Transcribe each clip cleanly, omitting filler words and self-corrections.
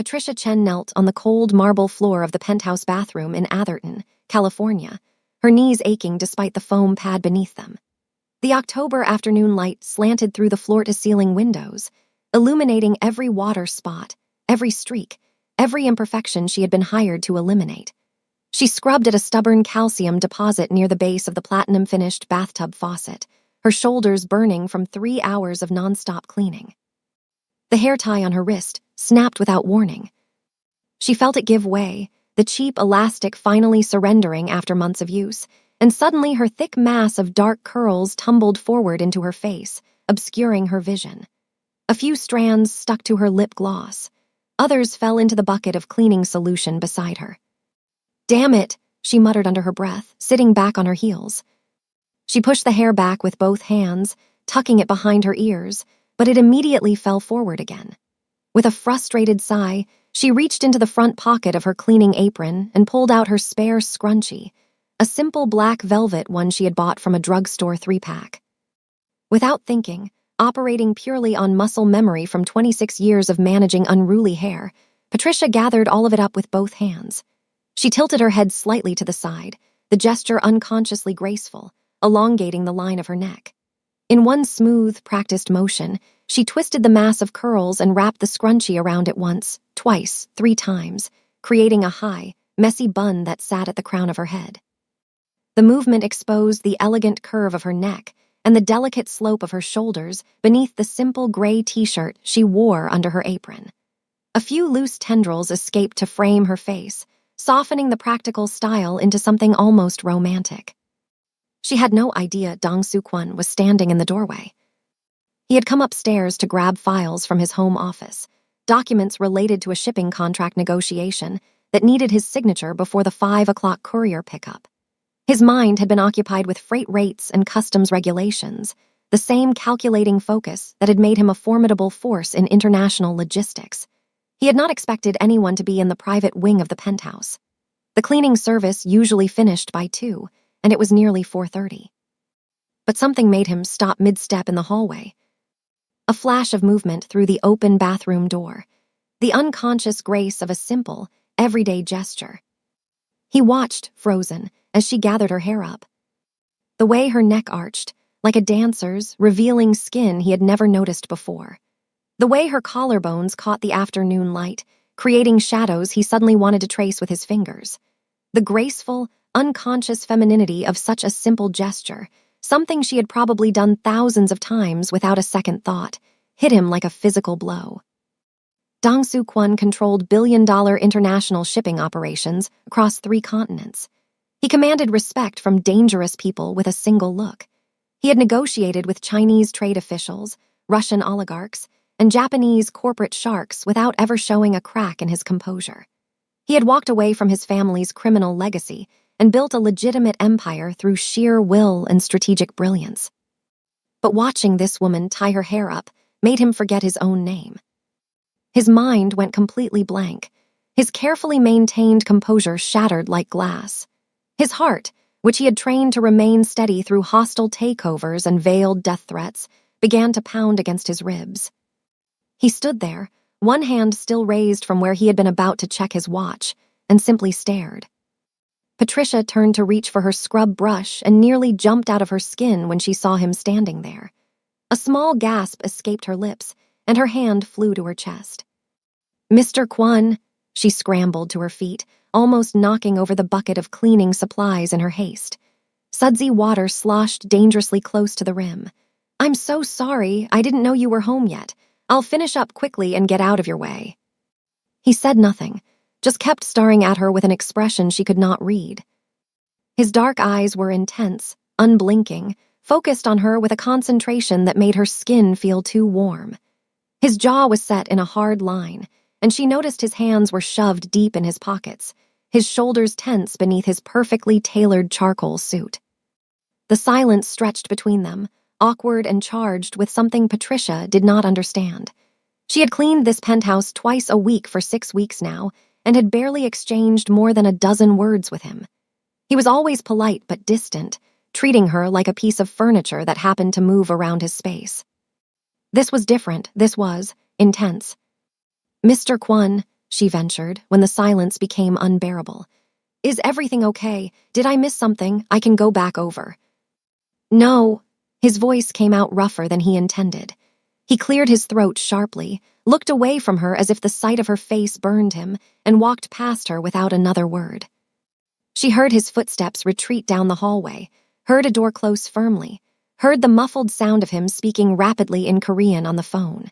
Patricia Chen knelt on the cold marble floor of the penthouse bathroom in Atherton, California, her knees aching despite the foam pad beneath them. The October afternoon light slanted through the floor-to-ceiling windows, illuminating every water spot, every streak, every imperfection she had been hired to eliminate. She scrubbed at a stubborn calcium deposit near the base of the platinum-finished bathtub faucet, her shoulders burning from 3 hours of nonstop cleaning. The hair tie on her wrist snapped without warning. She felt it give way, the cheap elastic finally surrendering after months of use, and suddenly her thick mass of dark curls tumbled forward into her face, obscuring her vision. A few strands stuck to her lip gloss. Others fell into the bucket of cleaning solution beside her. "Damn it," she muttered under her breath, sitting back on her heels. She pushed the hair back with both hands, tucking it behind her ears, but it immediately fell forward again. With a frustrated sigh, she reached into the front pocket of her cleaning apron and pulled out her spare scrunchie, a simple black velvet one she had bought from a drugstore 3-pack. Without thinking, operating purely on muscle memory from 26 years of managing unruly hair, Patricia gathered all of it up with both hands. She tilted her head slightly to the side, the gesture unconsciously graceful, elongating the line of her neck. In one smooth, practiced motion, she twisted the mass of curls and wrapped the scrunchie around it once, twice, 3 times, creating a high, messy bun that sat at the crown of her head. The movement exposed the elegant curve of her neck and the delicate slope of her shoulders beneath the simple gray t-shirt she wore under her apron. A few loose tendrils escaped to frame her face, softening the practical style into something almost romantic. She had no idea Dong Soo-kwon was standing in the doorway. He had come upstairs to grab files from his home office, documents related to a shipping contract negotiation that needed his signature before the 5 o'clock courier pickup. His mind had been occupied with freight rates and customs regulations, the same calculating focus that had made him a formidable force in international logistics. He had not expected anyone to be in the private wing of the penthouse. The cleaning service usually finished by 2, and it was nearly 4:30. But something made him stop mid-step in the hallway. A flash of movement through the open bathroom door, the unconscious grace of a simple, everyday gesture. He watched, frozen, as she gathered her hair up. The way her neck arched, like a dancer's, revealing skin he had never noticed before. The way her collarbones caught the afternoon light, creating shadows he suddenly wanted to trace with his fingers. The graceful, unconscious femininity of such a simple gesture, something she had probably done thousands of times without a second thought, hit him like a physical blow. Dong Soo-kwon controlled billion-dollar international shipping operations across 3 continents. He commanded respect from dangerous people with a single look. He had negotiated with Chinese trade officials, Russian oligarchs, and Japanese corporate sharks without ever showing a crack in his composure. He had walked away from his family's criminal legacy and built a legitimate empire through sheer will and strategic brilliance. But watching this woman tie her hair up made him forget his own name. His mind went completely blank. His carefully maintained composure shattered like glass. His heart, which he had trained to remain steady through hostile takeovers and veiled death threats, began to pound against his ribs. He stood there, one hand still raised from where he had been about to check his watch, and simply stared. Patricia turned to reach for her scrub brush and nearly jumped out of her skin when she saw him standing there. A small gasp escaped her lips, and her hand flew to her chest. "Mr. Kwon," she scrambled to her feet, almost knocking over the bucket of cleaning supplies in her haste. Sudsy water sloshed dangerously close to the rim. "I'm so sorry, I didn't know you were home yet. I'll finish up quickly and get out of your way." He said nothing, just kept staring at her with an expression she could not read. His dark eyes were intense, unblinking, focused on her with a concentration that made her skin feel too warm. His jaw was set in a hard line, and she noticed his hands were shoved deep in his pockets, his shoulders tense beneath his perfectly tailored charcoal suit. The silence stretched between them, awkward and charged with something Patricia did not understand. She had cleaned this penthouse twice a week for 6 weeks now, and had barely exchanged more than a dozen words with him. He was always polite but distant, treating her like a piece of furniture that happened to move around his space. This was different, this was intense. "Mr. Kwon," she ventured when the silence became unbearable. "Is everything okay? Did I miss something I can go back over?" "No." His voice came out rougher than he intended. He cleared his throat sharply, looked away from her as if the sight of her face burned him, and walked past her without another word. She heard his footsteps retreat down the hallway, heard a door close firmly, heard the muffled sound of him speaking rapidly in Korean on the phone.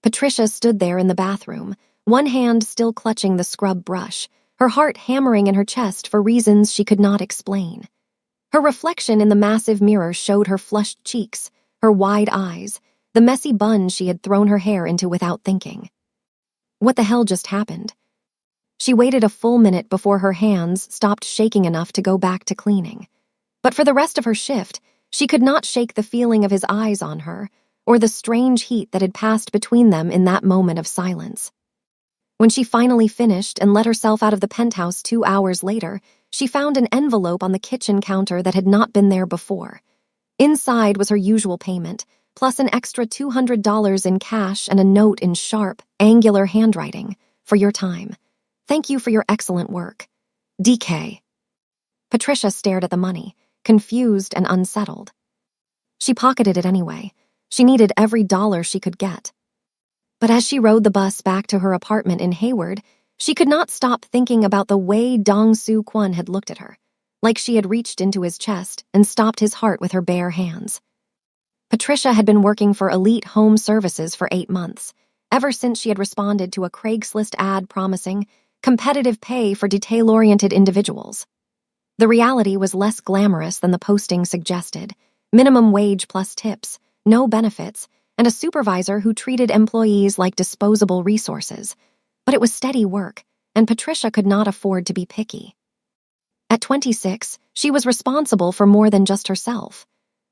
Patricia stood there in the bathroom, one hand still clutching the scrub brush, her heart hammering in her chest for reasons she could not explain. Her reflection in the massive mirror showed her flushed cheeks, her wide eyes, the messy bun she had thrown her hair into without thinking. What the hell just happened? She waited a full minute before her hands stopped shaking enough to go back to cleaning. But for the rest of her shift, she could not shake the feeling of his eyes on her, or the strange heat that had passed between them in that moment of silence. When she finally finished and let herself out of the penthouse 2 hours later, she found an envelope on the kitchen counter that had not been there before. Inside was her usual payment, plus an extra $200 in cash and a note in sharp, angular handwriting. "For your time. Thank you for your excellent work. DK." Patricia stared at the money, confused and unsettled. She pocketed it anyway. She needed every dollar she could get. But as she rode the bus back to her apartment in Hayward, she could not stop thinking about the way Dong-Soo Kwon had looked at her, like she had reached into his chest and stopped his heart with her bare hands. Patricia had been working for Elite Home Services for 8 months, ever since she had responded to a Craigslist ad promising competitive pay for detail-oriented individuals. The reality was less glamorous than the posting suggested: minimum wage plus tips, no benefits, and a supervisor who treated employees like disposable resources. But it was steady work, and Patricia could not afford to be picky. At 26, she was responsible for more than just herself.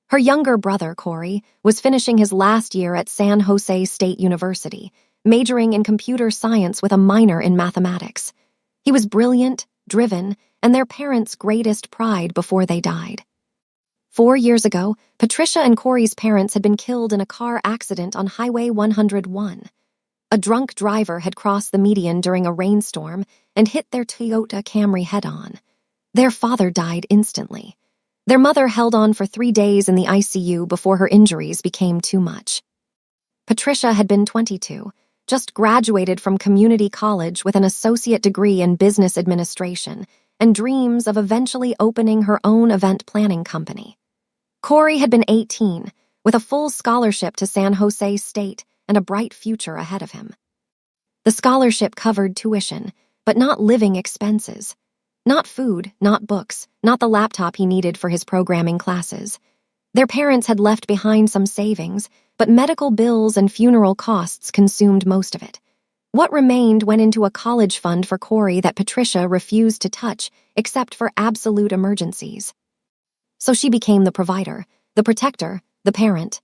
Her younger brother, Corey, was finishing his last year at San Jose State University, majoring in computer science with a minor in mathematics. He was brilliant, driven, and their parents' greatest pride before they died. 4 years ago, Patricia and Corey's parents had been killed in a car accident on Highway 101. A drunk driver had crossed the median during a rainstorm and hit their Toyota Camry head-on. Their father died instantly. Their mother held on for 3 days in the ICU before her injuries became too much. Patricia had been 22, just graduated from community college with an associate degree in business administration and dreams of eventually opening her own event planning company. Corey had been 18, with a full scholarship to San Jose State and a bright future ahead of him. The scholarship covered tuition, but not living expenses. Not food, not books, not the laptop he needed for his programming classes. Their parents had left behind some savings, but medical bills and funeral costs consumed most of it. What remained went into a college fund for Corey that Patricia refused to touch except for absolute emergencies. So she became the provider, the protector, the parent.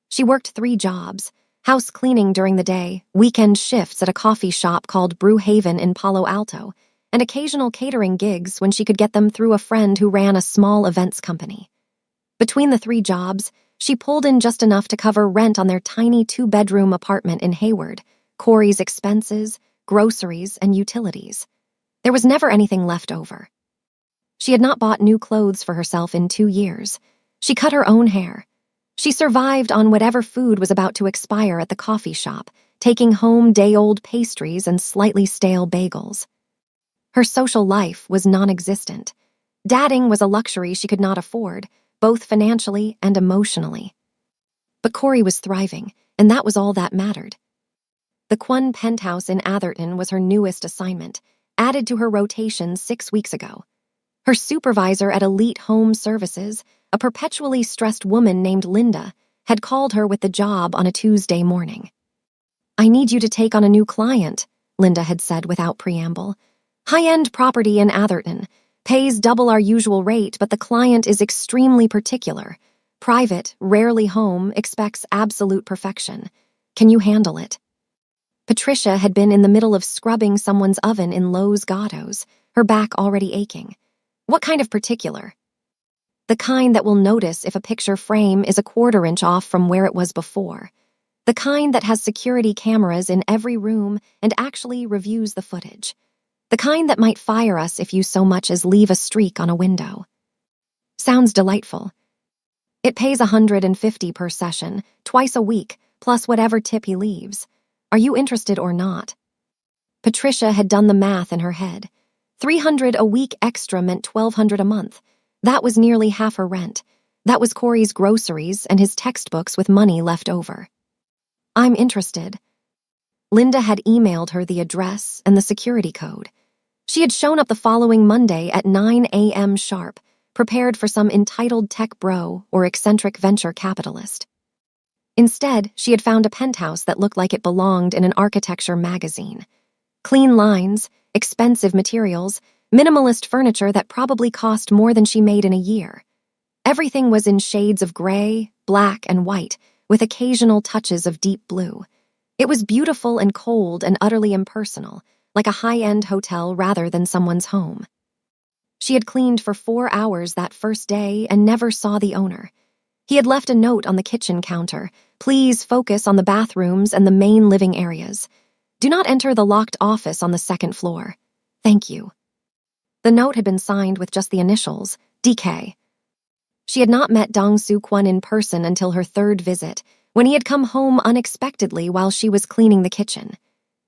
She worked 3 jobs: house cleaning during the day, weekend shifts at a coffee shop called Brew Haven in Palo Alto, and occasional catering gigs when she could get them through a friend who ran a small events company. Between the 3 jobs, she pulled in just enough to cover rent on their tiny 2-bedroom apartment in Hayward, Corey's expenses, groceries, and utilities. There was never anything left over. She had not bought new clothes for herself in 2 years. She cut her own hair. She survived on whatever food was about to expire at the coffee shop, taking home day-old pastries and slightly stale bagels. Her social life was non-existent. Dating was a luxury she could not afford, both financially and emotionally. But Corey was thriving, and that was all that mattered. The Kwon penthouse in Atherton was her newest assignment, added to her rotation 6 weeks ago. Her supervisor at Elite Home Services, a perpetually stressed woman named Linda, had called her with the job on a Tuesday morning. "I need you to take on a new client," Linda had said without preamble. "High-end property in Atherton. Pays double our usual rate, but the client is extremely particular. Private, rarely home, expects absolute perfection. Can you handle it?" Patricia had been in the middle of scrubbing someone's oven in Lowe's Gatos, her back already aching. What kind of particular? The kind that will notice if a picture frame is a 1/4 inch off from where it was before. The kind that has security cameras in every room and actually reviews the footage. The kind that might fire us if you so much as leave a streak on a window. Sounds delightful. It pays $150 per session, twice a week, plus whatever tip he leaves. Are you interested or not? Patricia had done the math in her head. $300 a week extra meant $1,200 a month. That was nearly half her rent. That was Corey's groceries and his textbooks with money left over. I'm interested. Linda had emailed her the address and the security code. She had shown up the following Monday at 9 a.m. sharp, prepared for some entitled tech bro or eccentric venture capitalist. Instead, she had found a penthouse that looked like it belonged in an architecture magazine. Clean lines, expensive materials, minimalist furniture that probably cost more than she made in a year. Everything was in shades of gray, black, and white, with occasional touches of deep blue. It was beautiful and cold and utterly impersonal, like a high-end hotel rather than someone's home. She had cleaned for 4 hours that first day and never saw the owner. He had left a note on the kitchen counter. Please focus on the bathrooms and the main living areas. Do not enter the locked office on the second floor. Thank you. The note had been signed with just the initials, DK. She had not met Dong-Soo Kwon in person until her third visit, when he had come home unexpectedly while she was cleaning the kitchen.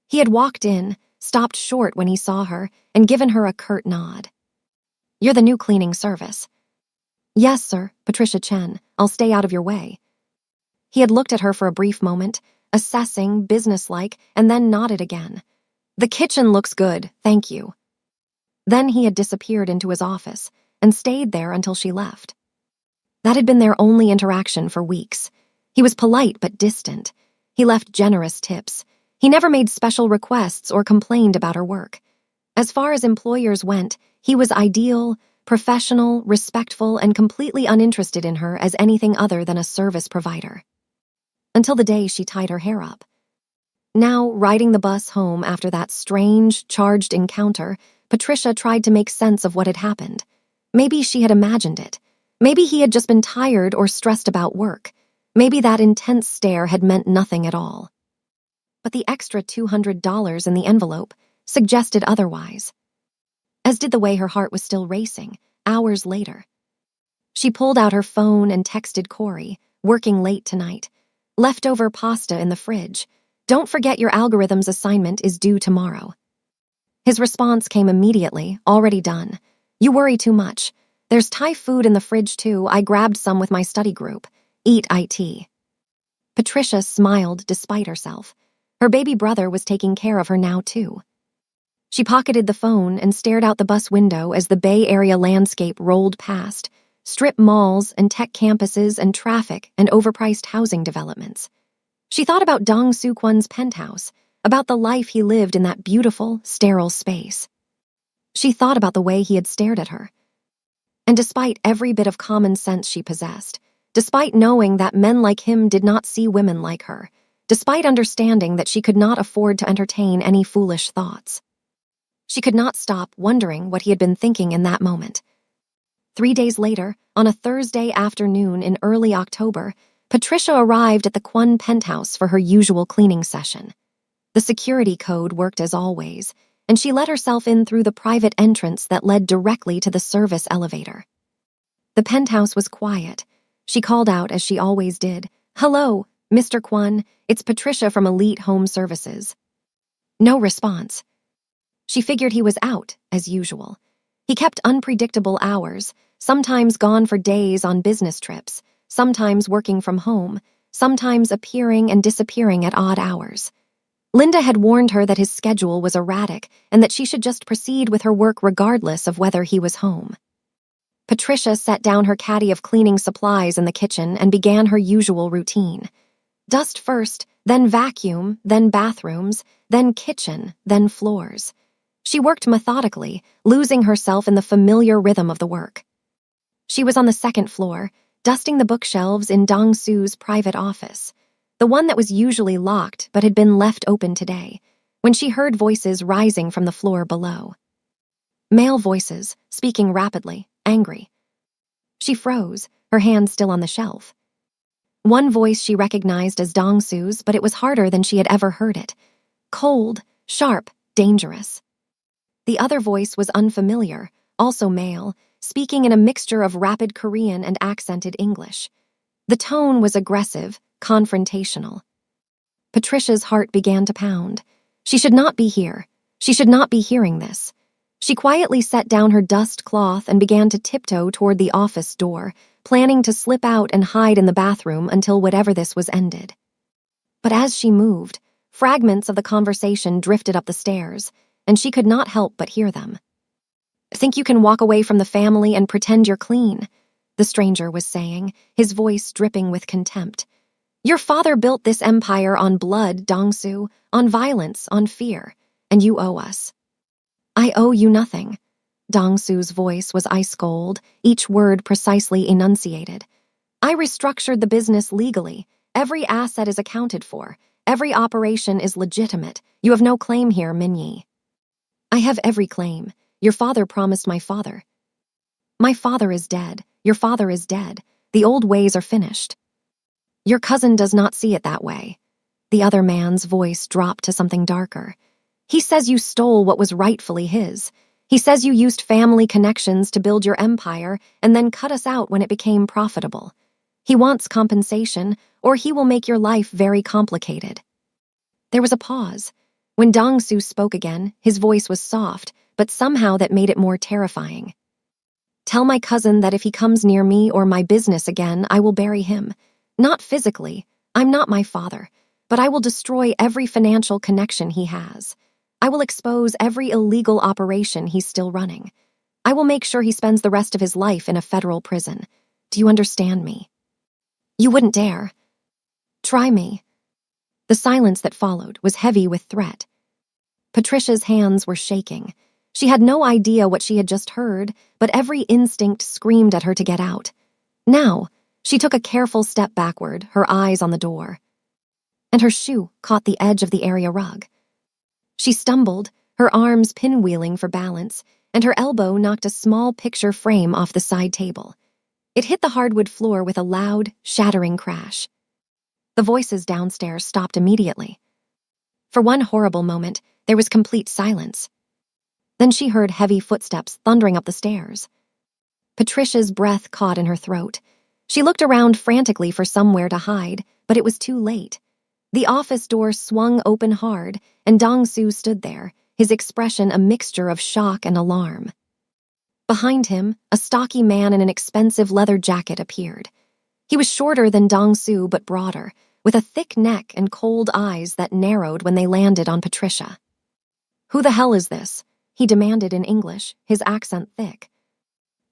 He had walked in, stopped short when he saw her, and given her a curt nod. You're the new cleaning service. Yes, sir, Patricia Chen. I'll stay out of your way. He had looked at her for a brief moment, assessing, businesslike, and then nodded again. The kitchen looks good, thank you. Then he had disappeared into his office and stayed there until she left. That had been their only interaction for weeks. He was polite but distant. He left generous tips. He never made special requests or complained about her work. As far as employers went, he was ideal, professional, respectful, and completely uninterested in her as anything other than a service provider. Until the day she tied her hair up. Now, riding the bus home after that strange, charged encounter, Patricia tried to make sense of what had happened. Maybe she had imagined it. Maybe he had just been tired or stressed about work. Maybe that intense stare had meant nothing at all. But the extra $200 in the envelope suggested otherwise, as did the way her heart was still racing, hours later. She pulled out her phone and texted Corey, working late tonight. Leftover pasta in the fridge. Don't forget your algorithms assignment is due tomorrow. His response came immediately, already done. You worry too much. There's Thai food in the fridge too. I grabbed some with my study group. Eat IT. Patricia smiled despite herself. Her baby brother was taking care of her now too. She pocketed the phone and stared out the bus window as the Bay Area landscape rolled past, strip malls and tech campuses and traffic and overpriced housing developments. She thought about Dong-Soo Kwon's penthouse, about the life he lived in that beautiful, sterile space. She thought about the way he had stared at her. And despite every bit of common sense she possessed, despite knowing that men like him did not see women like her, despite understanding that she could not afford to entertain any foolish thoughts, she could not stop wondering what he had been thinking in that moment. 3 days later, on a Thursday afternoon in early October, Patricia arrived at the Kwon penthouse for her usual cleaning session. The security code worked as always, and she let herself in through the private entrance that led directly to the service elevator. The penthouse was quiet. She called out as she always did, "Hello, Mr. Kwon, it's Patricia from Elite Home Services." No response. She figured he was out, as usual. He kept unpredictable hours, sometimes gone for days on business trips, sometimes working from home, sometimes appearing and disappearing at odd hours. Linda had warned her that his schedule was erratic and that she should just proceed with her work regardless of whether he was home. Patricia set down her caddy of cleaning supplies in the kitchen and began her usual routine. Dust first, then vacuum, then bathrooms, then kitchen, then floors. She worked methodically, losing herself in the familiar rhythm of the work. She was on the second floor, dusting the bookshelves in Dong-Soo's private office, the one that was usually locked but had been left open today, when she heard voices rising from the floor below. Male voices, speaking rapidly, angry. She froze, her hand still on the shelf. One voice she recognized as Dong-su's, but it was harder than she had ever heard it. Cold, sharp, dangerous. The other voice was unfamiliar, also male, speaking in a mixture of rapid Korean and accented English. The tone was aggressive, confrontational. Patricia's heart began to pound. She should not be here. She should not be hearing this. She quietly set down her dust cloth and began to tiptoe toward the office door, planning to slip out and hide in the bathroom until whatever this was ended. But as she moved, fragments of the conversation drifted up the stairs, and she could not help but hear them. "Think you can walk away from the family and pretend you're clean?" the stranger was saying, his voice dripping with contempt. "Your father built this empire on blood, Dong-su, on violence, on fear, and you owe us." "I owe you nothing." Dong-su's voice was ice cold, each word precisely enunciated. "I restructured the business legally. Every asset is accounted for. Every operation is legitimate. You have no claim here, Min-yi." "I have every claim. Your father promised my father." "My father is dead. Your father is dead. The old ways are finished." "Your cousin does not see it that way." The other man's voice dropped to something darker. "He says you stole what was rightfully his. He says you used family connections to build your empire and then cut us out when it became profitable. He wants compensation, or he will make your life very complicated." There was a pause. When Dong-su spoke again, his voice was soft, but somehow that made it more terrifying. "Tell my cousin that if he comes near me or my business again, I will bury him. Not physically. I'm not my father. But I will destroy every financial connection he has. I will expose every illegal operation he's still running. I will make sure he spends the rest of his life in a federal prison. Do you understand me?" "You wouldn't dare." "Try me." The silence that followed was heavy with threat. Patricia's hands were shaking. She had no idea what she had just heard, but every instinct screamed at her to get out. Now, she took a careful step backward, her eyes on the door. And her shoe caught the edge of the area rug. She stumbled, her arms pinwheeling for balance, and her elbow knocked a small picture frame off the side table. It hit the hardwood floor with a loud, shattering crash. The voices downstairs stopped immediately. For one horrible moment, there was complete silence. Then she heard heavy footsteps thundering up the stairs. Patricia's breath caught in her throat. She looked around frantically for somewhere to hide, but it was too late. The office door swung open hard, and Dong-su stood there, his expression a mixture of shock and alarm. Behind him, a stocky man in an expensive leather jacket appeared. He was shorter than Dong-su but broader, with a thick neck and cold eyes that narrowed when they landed on Patricia. "Who the hell is this?" he demanded in English, his accent thick.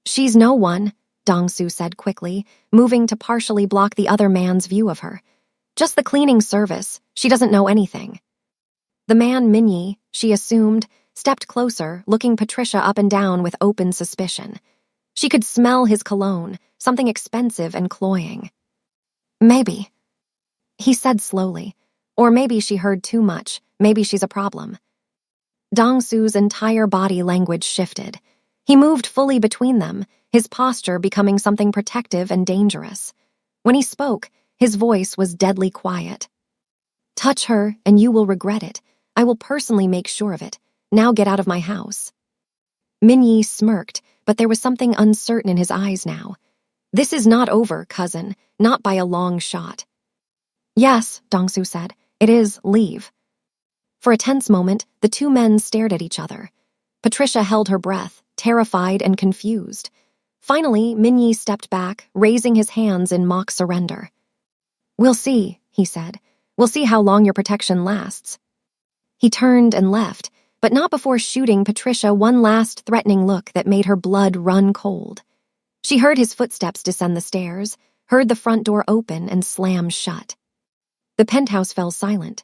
"She's no one," Dong-su said quickly, moving to partially block the other man's view of her. "Just the cleaning service. She doesn't know anything." The man, Min-yi, she assumed, stepped closer, looking Patricia up and down with open suspicion. She could smell his cologne, something expensive and cloying. "Maybe," he said slowly. "Or maybe she heard too much. Maybe she's a problem." Dong-su's entire body language shifted. He moved fully between them, his posture becoming something protective and dangerous. When he spoke, his voice was deadly quiet. "Touch her, and you will regret it. I will personally make sure of it. Now get out of my house." Min-yi smirked, but there was something uncertain in his eyes now. "This is not over, cousin, not by a long shot." "Yes," Dong-su said, "it is. Leave." For a tense moment, the two men stared at each other. Patricia held her breath, terrified and confused. Finally, Min-yi stepped back, raising his hands in mock surrender. "We'll see," he said. "We'll see how long your protection lasts." He turned and left, but not before shooting Patricia one last threatening look that made her blood run cold. She heard his footsteps descend the stairs, heard the front door open and slam shut. The penthouse fell silent.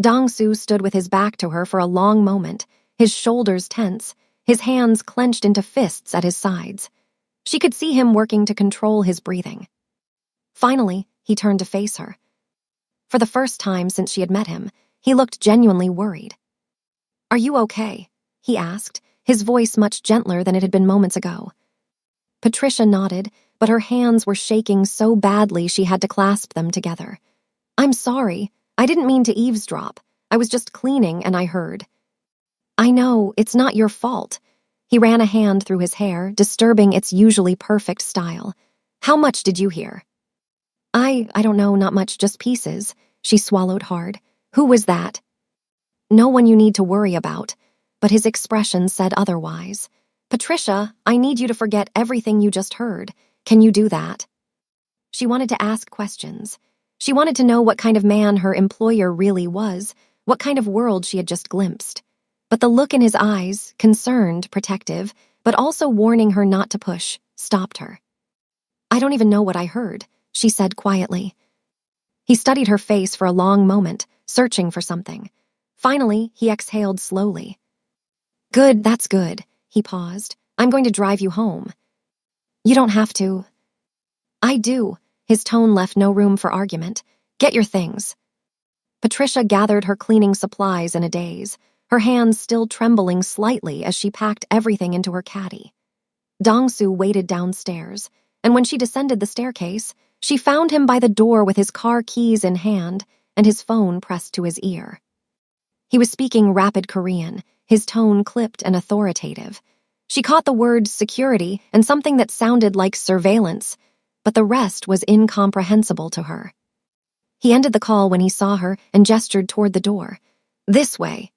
Dong-su stood with his back to her for a long moment, his shoulders tense, his hands clenched into fists at his sides. She could see him working to control his breathing. Finally, he turned to face her. For the first time since she had met him, he looked genuinely worried. "Are you okay?" he asked, his voice much gentler than it had been moments ago. Patricia nodded, but her hands were shaking so badly she had to clasp them together. "I'm sorry. I didn't mean to eavesdrop. I was just cleaning and I heard." "I know, it's not your fault." He ran a hand through his hair, disturbing its usually perfect style. "How much did you hear?" I don't know, not much, just pieces." She swallowed hard. "Who was that?" "No one you need to worry about." But his expression said otherwise. "Patricia, I need you to forget everything you just heard. Can you do that?" She wanted to ask questions. She wanted to know what kind of man her employer really was, what kind of world she had just glimpsed. But the look in his eyes, concerned, protective, but also warning her not to push, stopped her. "I don't even know what I heard," she said quietly. He studied her face for a long moment, searching for something. Finally, he exhaled slowly. "Good, that's good." He paused. "I'm going to drive you home." "You don't have to." "I do." His tone left no room for argument. "Get your things." Patricia gathered her cleaning supplies in a daze, her hands still trembling slightly as she packed everything into her caddy. Dong-su waited downstairs, and when she descended the staircase, she found him by the door with his car keys in hand and his phone pressed to his ear. He was speaking rapid Korean, his tone clipped and authoritative. She caught the words security and something that sounded like surveillance, but the rest was incomprehensible to her. He ended the call when he saw her and gestured toward the door. "This way."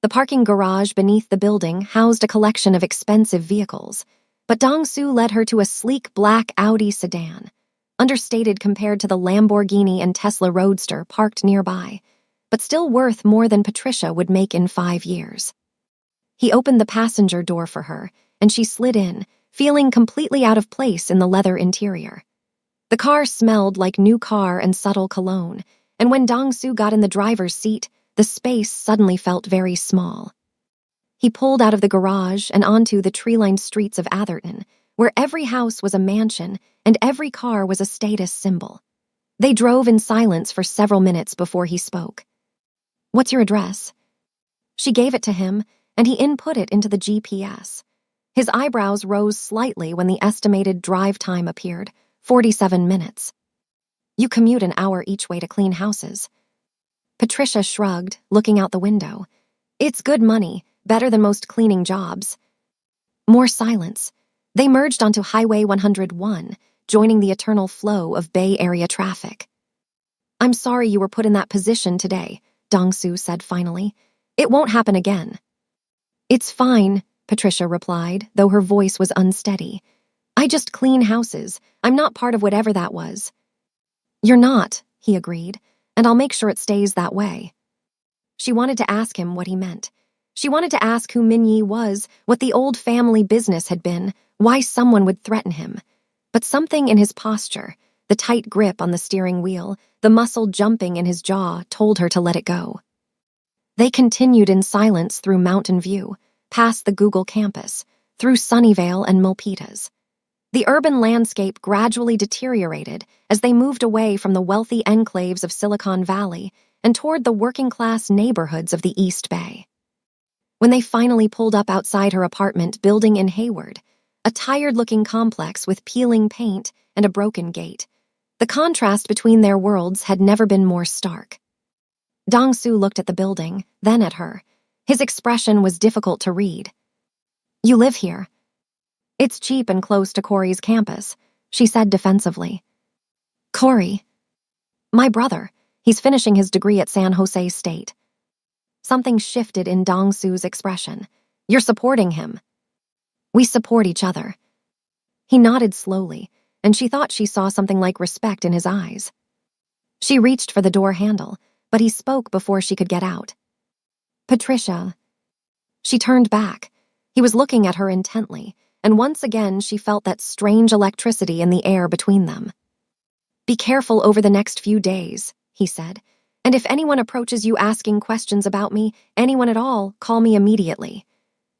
The parking garage beneath the building housed a collection of expensive vehicles, but Dong-su led her to a sleek black Audi sedan, understated compared to the Lamborghini and Tesla Roadster parked nearby, but still worth more than Patricia would make in 5 years. He opened the passenger door for her, and she slid in, feeling completely out of place in the leather interior. The car smelled like new car and subtle cologne, and when Dong-su got in the driver's seat, the space suddenly felt very small. He pulled out of the garage and onto the tree-lined streets of Atherton, where every house was a mansion and every car was a status symbol. They drove in silence for several minutes before he spoke. "What's your address?" She gave it to him, and he input it into the GPS. His eyebrows rose slightly when the estimated drive time appeared, 47 minutes. "You commute an hour each way to clean houses." Patricia shrugged, looking out the window. "It's good money, better than most cleaning jobs." More silence. They merged onto Highway 101, joining the eternal flow of Bay Area traffic. "I'm sorry you were put in that position today," Dong-su said finally. "It won't happen again." "It's fine," Patricia replied, though her voice was unsteady. "I just clean houses. I'm not part of whatever that was." "You're not," he agreed, "and I'll make sure it stays that way." She wanted to ask him what he meant. She wanted to ask who Minyi was, what the old family business had been, why someone would threaten him. But something in his posture, the tight grip on the steering wheel, the muscle jumping in his jaw, told her to let it go. They continued in silence through Mountain View, past the Google campus, through Sunnyvale and Milpitas. The urban landscape gradually deteriorated as they moved away from the wealthy enclaves of Silicon Valley and toward the working-class neighborhoods of the East Bay. When they finally pulled up outside her apartment building in Hayward, a tired-looking complex with peeling paint and a broken gate, the contrast between their worlds had never been more stark. Dong-su looked at the building, then at her. His expression was difficult to read. "You live here." "It's cheap and close to Corey's campus," she said defensively. "Corey?" "My brother. He's finishing his degree at San Jose State." Something shifted in Dong-su's expression. "You're supporting him." "We support each other." He nodded slowly, and she thought she saw something like respect in his eyes. She reached for the door handle, but he spoke before she could get out. "Patricia." She turned back. He was looking at her intently, and once again she felt that strange electricity in the air between them. "Be careful over the next few days," he said. "And if anyone approaches you asking questions about me, anyone at all, call me immediately."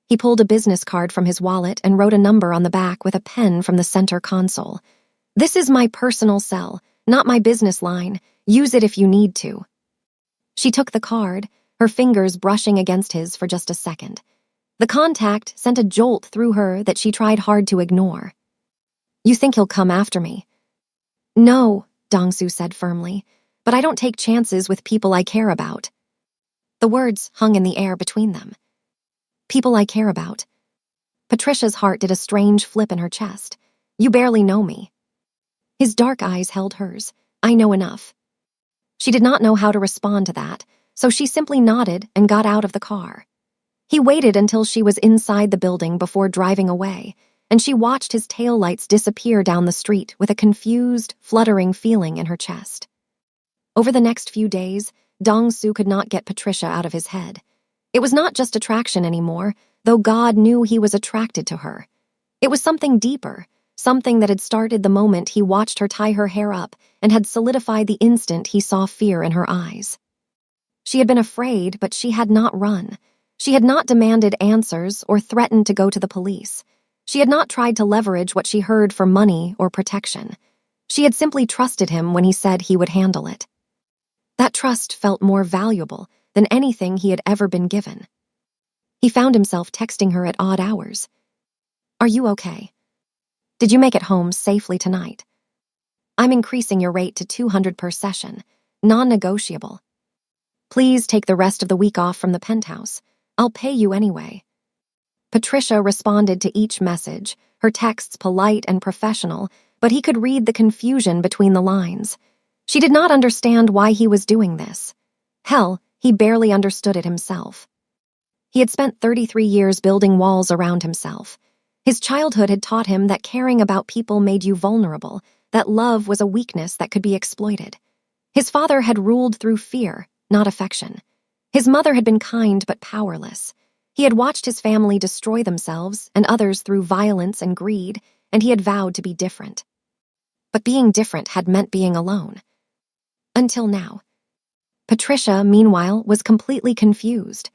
He pulled a business card from his wallet and wrote a number on the back with a pen from the center console. "This is my personal cell, not my business line. Use it if you need to." She took the card, her fingers brushing against his for just a second. The contact sent a jolt through her that she tried hard to ignore. You think he'll come after me? No, Dong-su said firmly, but I don't take chances with people I care about. The words hung in the air between them. People I care about. Patricia's heart did a strange flip in her chest. You barely know me. His dark eyes held hers. I know enough. She did not know how to respond to that, so she simply nodded and got out of the car. He waited until she was inside the building before driving away, and she watched his taillights disappear down the street with a confused, fluttering feeling in her chest. Over the next few days, Dong-su could not get Patricia out of his head. It was not just attraction anymore, though God knew he was attracted to her. It was something deeper, something that had started the moment he watched her tie her hair up and had solidified the instant he saw fear in her eyes. She had been afraid, but she had not run. She had not demanded answers or threatened to go to the police. She had not tried to leverage what she heard for money or protection. She had simply trusted him when he said he would handle it. That trust felt more valuable than anything he had ever been given. He found himself texting her at odd hours. Are you okay? Did you make it home safely tonight? I'm increasing your rate to 200 per session, non-negotiable. Please take the rest of the week off from the penthouse. I'll pay you anyway. Patricia responded to each message, her texts polite and professional, but he could read the confusion between the lines. She did not understand why he was doing this. Hell, he barely understood it himself. He had spent 33 years building walls around himself. His childhood had taught him that caring about people made you vulnerable, that love was a weakness that could be exploited. His father had ruled through fear, not affection. His mother had been kind but powerless. He had watched his family destroy themselves and others through violence and greed, and he had vowed to be different. But being different had meant being alone. Until now. Patricia, meanwhile, was completely confused.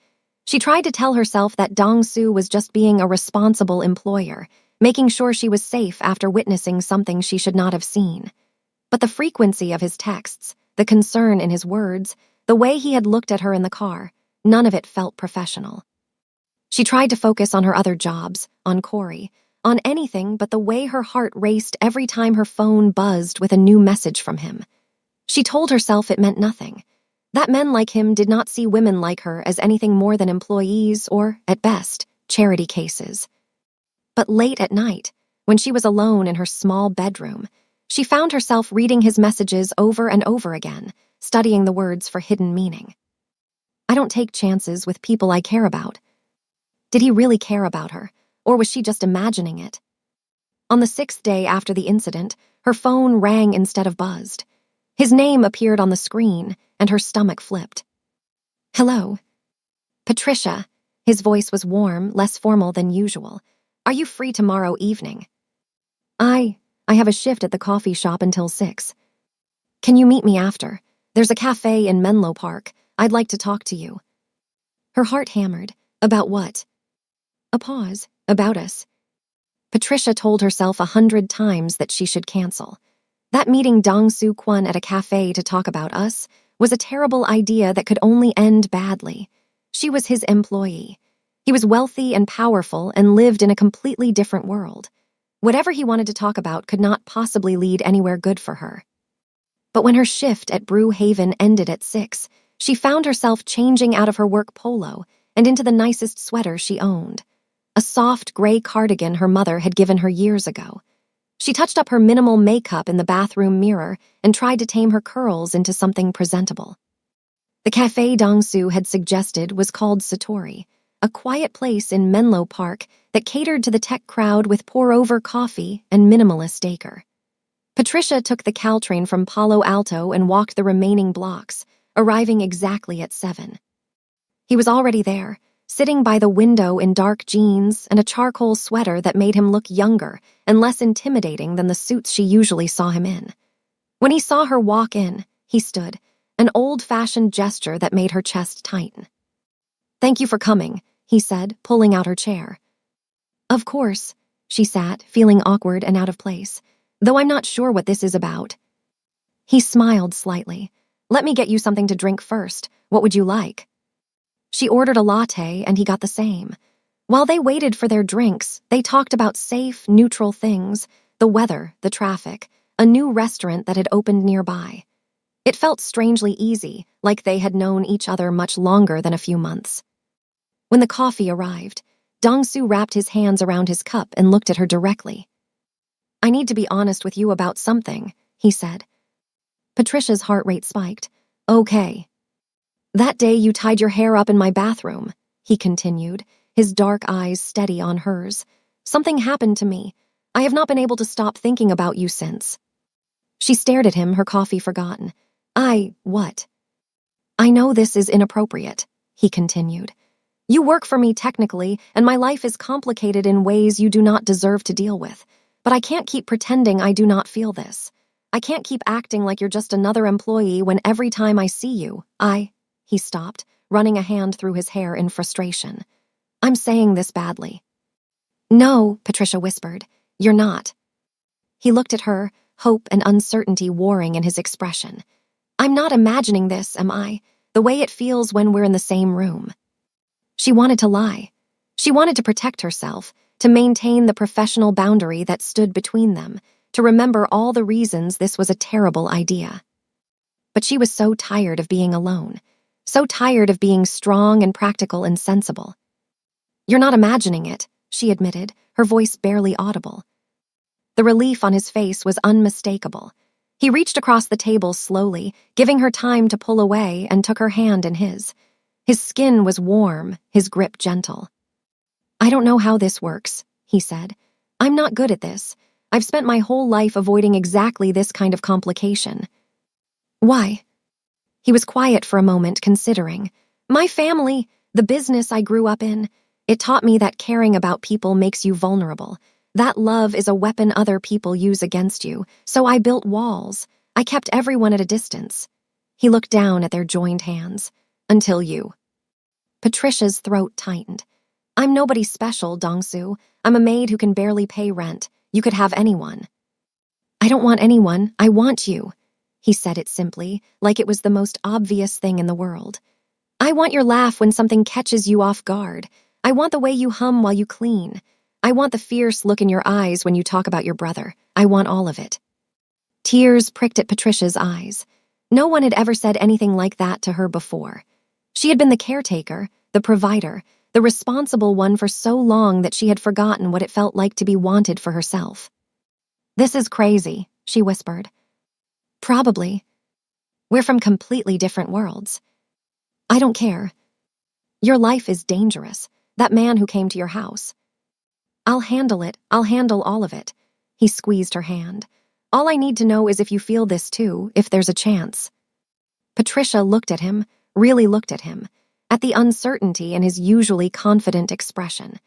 She tried to tell herself that Dong-su was just being a responsible employer, making sure she was safe after witnessing something she should not have seen. But the frequency of his texts, the concern in his words, the way he had looked at her in the car, none of it felt professional. She tried to focus on her other jobs, on Corey, on anything but the way her heart raced every time her phone buzzed with a new message from him. She told herself it meant nothing, that men like him did not see women like her as anything more than employees or, at best, charity cases. But late at night, when she was alone in her small bedroom, she found herself reading his messages over and over again, studying the words for hidden meaning. I don't take chances with people I care about. Did he really care about her, or was she just imagining it? On the 6th day after the incident, her phone rang instead of buzzed. His name appeared on the screen, and her stomach flipped. Hello. Patricia. His voice was warm, less formal than usual. Are you free tomorrow evening? I have a shift at the coffee shop until 6. Can you meet me after? There's a cafe in Menlo Park. I'd like to talk to you. Her heart hammered. About what? A pause. About us. Patricia told herself 100 times that she should cancel. That meeting Dong-su Kwon at a cafe to talk about us was a terrible idea that could only end badly. She was his employee. He was wealthy and powerful and lived in a completely different world. Whatever he wanted to talk about could not possibly lead anywhere good for her. But when her shift at Brew Haven ended at 6, she found herself changing out of her work polo and into the nicest sweater she owned. A soft gray cardigan her mother had given her years ago. She touched up her minimal makeup in the bathroom mirror and tried to tame her curls into something presentable. The cafe Dong-su had suggested was called Satori, a quiet place in Menlo Park that catered to the tech crowd with pour-over coffee and minimalist decor. Patricia took the Caltrain from Palo Alto and walked the remaining blocks, arriving exactly at 7. He was already there, sitting by the window in dark jeans and a charcoal sweater that made him look younger and less intimidating than the suits she usually saw him in. When he saw her walk in, he stood, an old-fashioned gesture that made her chest tighten. Thank you for coming, he said, pulling out her chair. Of course, she sat, feeling awkward and out of place, though I'm not sure what this is about. He smiled slightly. Let me get you something to drink first. What would you like? She ordered a latte, and he got the same. While they waited for their drinks, they talked about safe, neutral things, The weather, the traffic, a new restaurant that had opened nearby. It felt strangely easy, like they had known each other much longer than a few months. When the coffee arrived, Dong-soo wrapped his hands around his cup and looked at her directly. "I need to be honest with you about something," he said. Patricia's heart rate spiked. "Okay." "That day you tied your hair up in my bathroom," he continued, his dark eyes steady on hers. "Something happened to me. I have not been able to stop thinking about you since." She stared at him, her coffee forgotten. What? "I know this is inappropriate," he continued. "You work for me technically, and my life is complicated in ways you do not deserve to deal with. But I can't keep pretending I do not feel this. I can't keep acting like you're just another employee when every time I see you, He stopped, running a hand through his hair in frustration. "I'm saying this badly." "No," Patricia whispered. "You're not." He looked at her, hope and uncertainty warring in his expression. "I'm not imagining this, am I? The way it feels when we're in the same room." She wanted to lie. She wanted to protect herself, to maintain the professional boundary that stood between them, to remember all the reasons this was a terrible idea. But she was so tired of being alone, so tired of being strong and practical and sensible. "You're not imagining it," she admitted, her voice barely audible. The relief on his face was unmistakable. He reached across the table slowly, giving her time to pull away, and took her hand in his. His skin was warm, his grip gentle. "I don't know how this works," he said. "I'm not good at this. I've spent my whole life avoiding exactly this kind of complication." "Why?" He was quiet for a moment, considering. "My family, the business I grew up in, it taught me that caring about people makes you vulnerable. That love is a weapon other people use against you, so I built walls. I kept everyone at a distance." He looked down at their joined hands. "Until you." Patricia's throat tightened. "I'm nobody special, Dong-soo. I'm a maid who can barely pay rent. You could have anyone." "I don't want anyone. I want you." He said it simply, like it was the most obvious thing in the world. "I want your laugh when something catches you off guard. I want the way you hum while you clean. I want the fierce look in your eyes when you talk about your brother. I want all of it." Tears pricked at Patricia's eyes. No one had ever said anything like that to her before. She had been the caretaker, the provider, the responsible one for so long that she had forgotten what it felt like to be wanted for herself. "This is crazy," she whispered. "Probably. We're from completely different worlds. I don't care. Your life is dangerous. That man who came to your house. I'll handle it. I'll handle all of it." He squeezed her hand. "All I need to know is if you feel this too, if there's a chance." Patricia looked at him, really looked at him, at the uncertainty in his usually confident expression,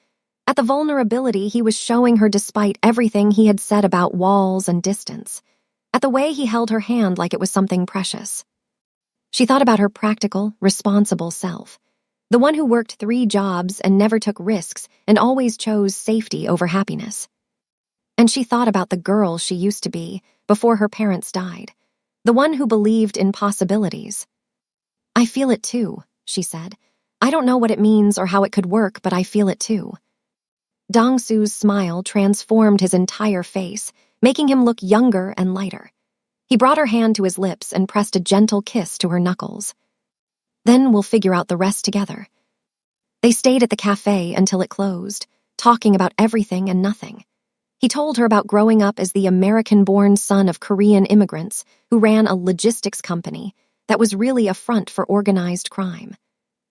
at the vulnerability he was showing her despite everything he had said about walls and distance, at the way he held her hand like it was something precious. She thought about her practical, responsible self, the one who worked 3 jobs and never took risks and always chose safety over happiness. And she thought about the girl she used to be before her parents died, the one who believed in possibilities. "I feel it too," she said. "I don't know what it means or how it could work, but I feel it too." Dong-soo's smile transformed his entire face, making him look younger and lighter. He brought her hand to his lips and pressed a gentle kiss to her knuckles. "Then we'll figure out the rest together." They stayed at the cafe until it closed, talking about everything and nothing. He told her about growing up as the American-born son of Korean immigrants who ran a logistics company that was really a front for organized crime.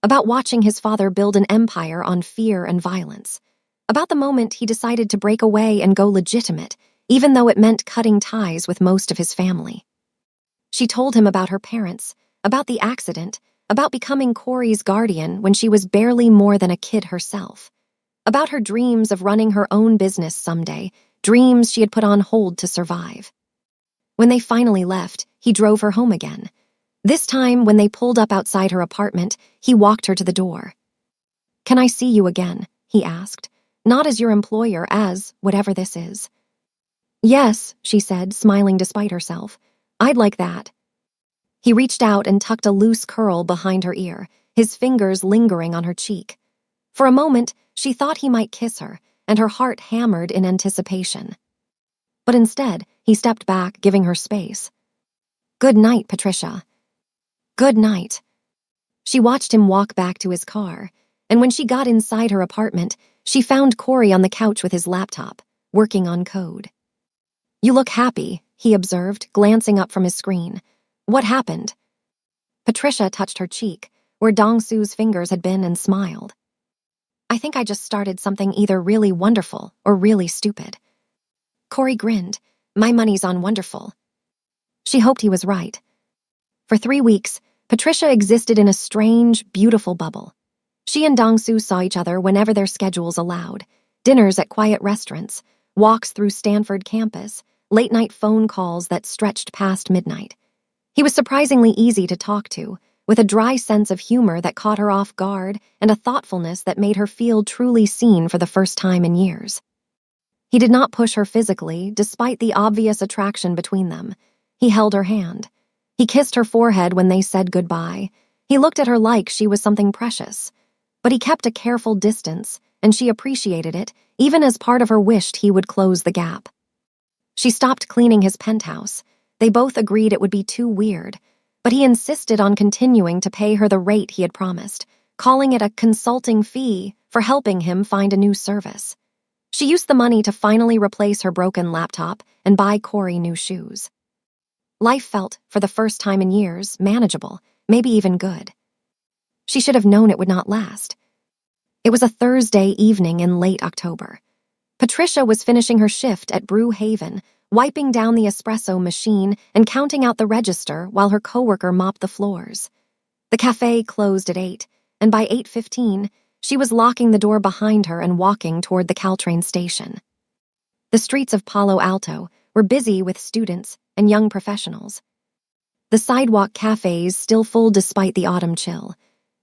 About watching his father build an empire on fear and violence. About the moment he decided to break away and go legitimate, even though it meant cutting ties with most of his family. She told him about her parents, about the accident, about becoming Corey's guardian when she was barely more than a kid herself. About her dreams of running her own business someday, dreams she had put on hold to survive. When they finally left, he drove her home again. This time, when they pulled up outside her apartment, he walked her to the door. "Can I see you again?" he asked. "Not as your employer, as whatever this is." "Yes," she said, smiling despite herself. "I'd like that." He reached out and tucked a loose curl behind her ear, his fingers lingering on her cheek. For a moment, she thought he might kiss her, and her heart hammered in anticipation. but instead, he stepped back, giving her space. "Good night, Patricia." "Good night." She watched him walk back to his car, and when she got inside her apartment, she found Corey on the couch with his laptop, working on code. "You look happy," he observed, glancing up from his screen. "What happened?" Patricia touched her cheek, where Dong-su's fingers had been, and smiled. "I think I just started something either really wonderful or really stupid." Corey grinned. "My money's on wonderful." She hoped he was right. For 3 weeks, Patricia existed in a strange, beautiful bubble. She and Dong-su saw each other whenever their schedules allowed. Dinners at quiet restaurants, walks through Stanford campus, late-night phone calls that stretched past midnight. He was surprisingly easy to talk to, with a dry sense of humor that caught her off guard and a thoughtfulness that made her feel truly seen for the first time in years. He did not push her physically, despite the obvious attraction between them. He held her hand. He kissed her forehead when they said goodbye. He looked at her like she was something precious. But he kept a careful distance, and she appreciated it, even as part of her wished he would close the gap. She stopped cleaning his penthouse. They both agreed it would be too weird, but he insisted on continuing to pay her the rate he had promised, calling it a consulting fee for helping him find a new service. She used the money to finally replace her broken laptop and buy Corey new shoes. Life felt, for the first time in years, manageable, maybe even good. She should have known it would not last. It was a Thursday evening in late October. Patricia was finishing her shift at Brew Haven, wiping down the espresso machine and counting out the register while her coworker mopped the floors. The cafe closed at 8, and by 8:15, she was locking the door behind her and walking toward the Caltrain station. The streets of Palo Alto were busy with students and young professionals. The sidewalk cafes still full despite the autumn chill.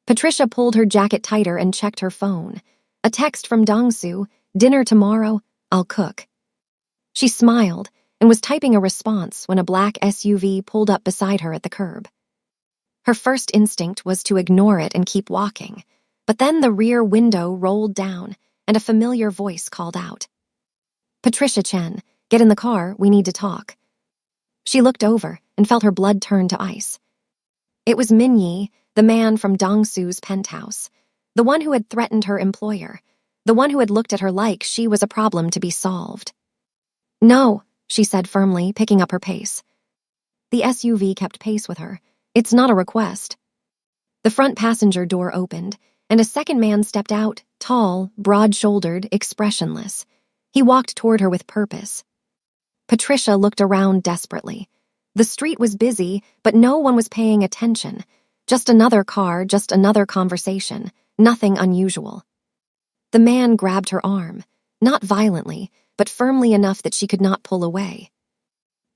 Patricia pulled her jacket tighter and checked her phone. A text from Dong-su, "Dinner tomorrow, I'll cook." She smiled and was typing a response when a black SUV pulled up beside her at the curb. Her first instinct was to ignore it and keep walking, but then the rear window rolled down and a familiar voice called out. "Patricia Chen, get in the car, we need to talk." She looked over and felt her blood turn to ice. It was Min-yi, the man from Dong-su's penthouse, the one who had threatened her employer, the one who had looked at her like she was a problem to be solved. "No," she said firmly, picking up her pace. The SUV kept pace with her. "It's not a request." The front passenger door opened, and a second man stepped out, tall, broad-shouldered, expressionless. He walked toward her with purpose. Patricia looked around desperately. The street was busy, but no one was paying attention. Just another car, just another conversation. Nothing unusual. The man grabbed her arm, not violently, but firmly enough that she could not pull away.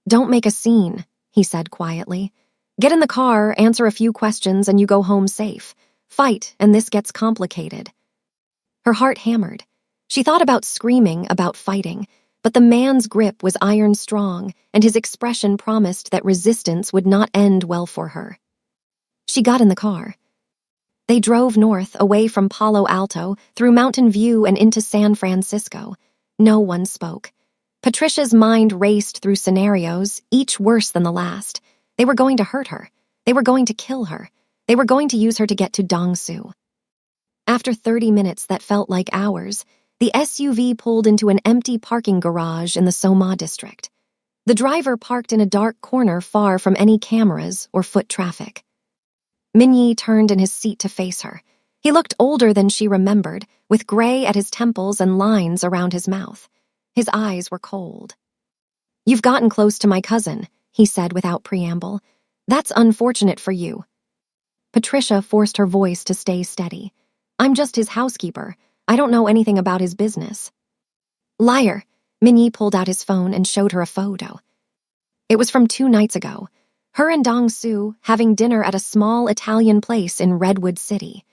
"Don't make a scene," he said quietly. "Get in the car, answer a few questions, and you go home safe. Fight, and this gets complicated." Her heart hammered. She thought about screaming, about fighting, but the man's grip was iron strong, and his expression promised that resistance would not end well for her. She got in the car. They drove north, away from Palo Alto, through Mountain View and into San Francisco. No one spoke. Patricia's mind raced through scenarios, each worse than the last. They were going to hurt her. They were going to kill her. They were going to use her to get to Dong-su. After 30 minutes that felt like hours, the SUV pulled into an empty parking garage in the Soma district. The driver parked in a dark corner far from any cameras or foot traffic. Min-yi turned in his seat to face her. He looked older than she remembered, with gray at his temples and lines around his mouth. His eyes were cold. "You've gotten close to my cousin," he said without preamble. "That's unfortunate for you." Patricia forced her voice to stay steady. "I'm just his housekeeper. I don't know anything about his business." "Liar." Min-yi pulled out his phone and showed her a photo. It was from 2 nights ago. Her and Dong-su having dinner at a small Italian place in Redwood City.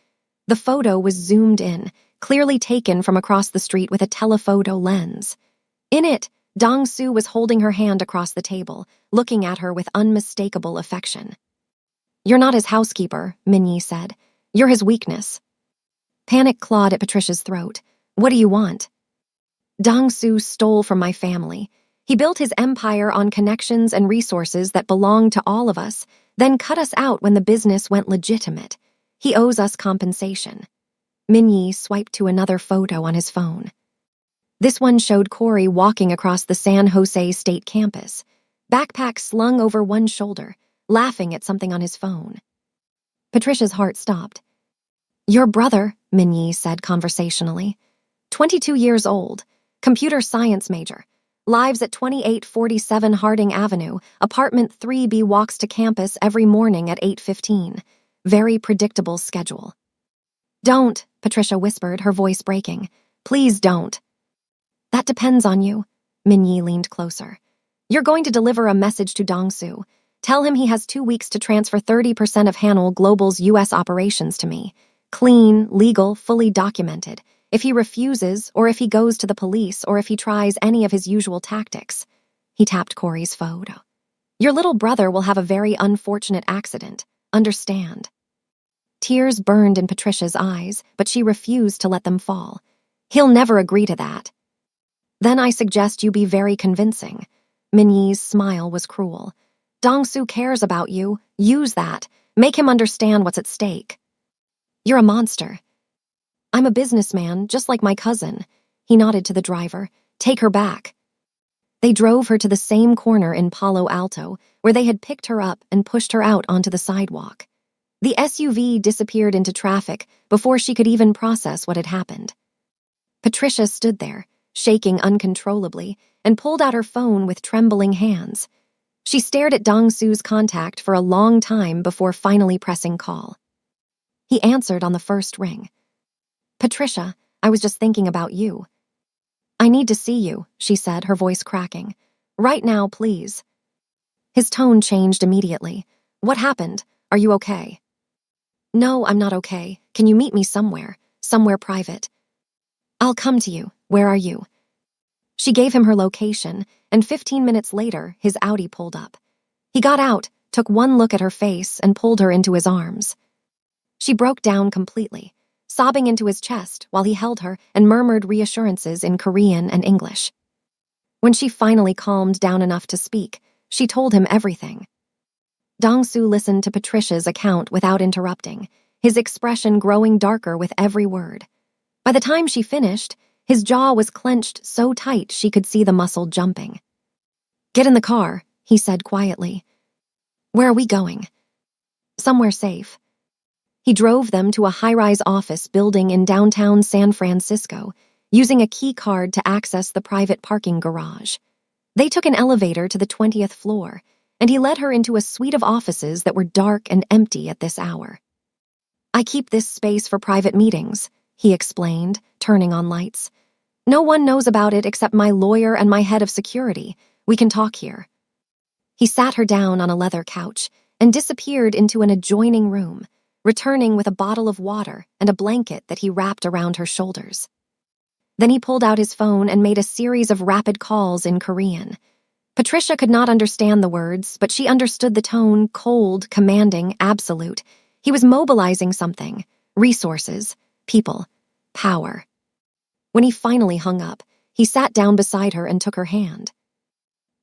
The photo was zoomed in, clearly taken from across the street with a telephoto lens. In it, Dong-su was holding her hand across the table, looking at her with unmistakable affection. "You're not his housekeeper," Min-yi said. "You're his weakness." Panic clawed at Patricia's throat. "What do you want?" "Dong-su stole from my family. He built his empire on connections and resources that belonged to all of us, then cut us out when the business went legitimate. He owes us compensation. Minyi swiped to another photo on his phone. This one showed Corey walking across the San Jose State campus, backpack slung over one shoulder, laughing at something on his phone. Patricia's heart stopped. "Your brother," Minyi said conversationally. 22 years old, computer science major, lives at 2847 Harding Avenue, apartment 3B, walks to campus every morning at 8:15. Very predictable schedule. "Don't," Patricia whispered, her voice breaking. "Please don't." "That depends on you." Minyi leaned closer. "You're going to deliver a message to Dongsu. Tell him he has 2 weeks to transfer 30% of Hanul Global's U.S. operations to me. Clean, legal, fully documented. If he refuses, or if he goes to the police, or if he tries any of his usual tactics." He tapped Corey's photo. "Your little brother will have a very unfortunate accident. Understand?" Tears burned in Patricia's eyes, but she refused to let them fall. "He'll never agree to that." "Then I suggest you be very convincing." Minyi's smile was cruel. "Dongsu cares about you. Use that. Make him understand what's at stake." "You're a monster." "I'm a businessman, just like my cousin." He nodded to the driver. "Take her back." They drove her to the same corner in Palo Alto, where they had picked her up and pushed her out onto the sidewalk. The SUV disappeared into traffic before she could even process what had happened. Patricia stood there, shaking uncontrollably, and pulled out her phone with trembling hands. She stared at Dongsu's contact for a long time before finally pressing call. He answered on the first ring. "Patricia, I was just thinking about you." "I need to see you," she said, her voice cracking. "Right now, please." His tone changed immediately. "What happened? Are you okay?" "No, I'm not okay. Can you meet me somewhere? Somewhere private?" "I'll come to you. Where are you?" She gave him her location, and 15 minutes later, his Audi pulled up. He got out, took one look at her face, and pulled her into his arms. She broke down completely, sobbing into his chest while he held her and murmured reassurances in Korean and English. When she finally calmed down enough to speak, she told him everything. Dongsu listened to Patricia's account without interrupting, his expression growing darker with every word. By the time she finished, his jaw was clenched so tight she could see the muscle jumping. "Get in the car," he said quietly. "Where are we going?" "Somewhere safe." He drove them to a high-rise office building in downtown San Francisco, using a key card to access the private parking garage. They took an elevator to the 20th floor, and he led her into a suite of offices that were dark and empty at this hour. "I keep this space for private meetings," he explained, turning on lights. "No one knows about it except my lawyer and my head of security. We can talk here." He sat her down on a leather couch and disappeared into an adjoining room, returning with a bottle of water and a blanket that he wrapped around her shoulders. Then he pulled out his phone and made a series of rapid calls in Korean. Patricia could not understand the words, but she understood the tone, cold, commanding, absolute. He was mobilizing something: resources, people, power. When he finally hung up, he sat down beside her and took her hand.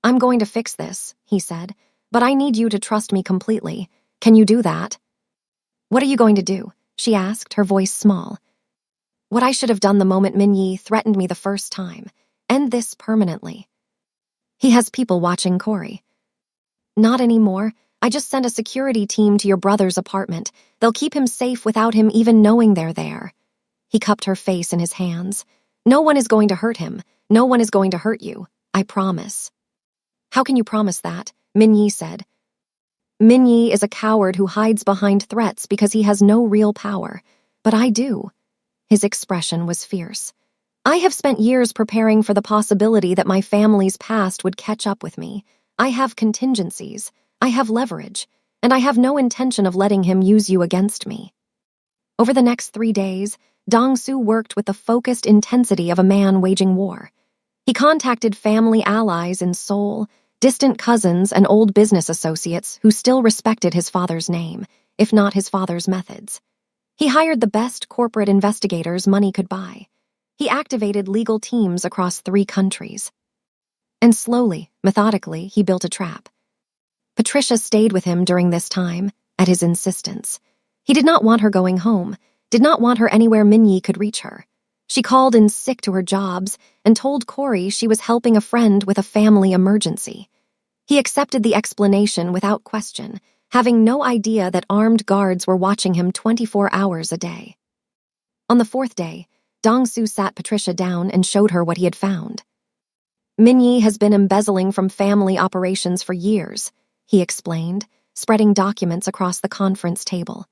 "I'm going to fix this," he said, "but I need you to trust me completely. Can you do that?" "What are you going to do?" she asked, her voice small. "What I should have done the moment Minyi threatened me the first time. End this permanently." "He has people watching Corey." "Not anymore. I just sent a security team to your brother's apartment. They'll keep him safe without him even knowing they're there." He cupped her face in his hands. "No one is going to hurt him. No one is going to hurt you. I promise." "How can you promise that?" Minyi said. "Minyi is a coward who hides behind threats because he has no real power. But I do." His expression was fierce. "I have spent years preparing for the possibility that my family's past would catch up with me. I have contingencies. I have leverage. And I have no intention of letting him use you against me." Over the next 3 days, Dongsu worked with the focused intensity of a man waging war. He contacted family allies in Seoul, distant cousins, and old business associates who still respected his father's name, if not his father's methods. He hired the best corporate investigators money could buy. He activated legal teams across 3 countries. And slowly, methodically, he built a trap. Patricia stayed with him during this time, at his insistence. He did not want her going home, did not want her anywhere Minyi could reach her. She called in sick to her jobs and told Corey she was helping a friend with a family emergency. He accepted the explanation without question, having no idea that armed guards were watching him 24 hours a day. On the fourth day, Dong-soo sat Patricia down and showed her what he had found. Minyi has been embezzling from family operations for years, he explained, spreading documents across the conference table.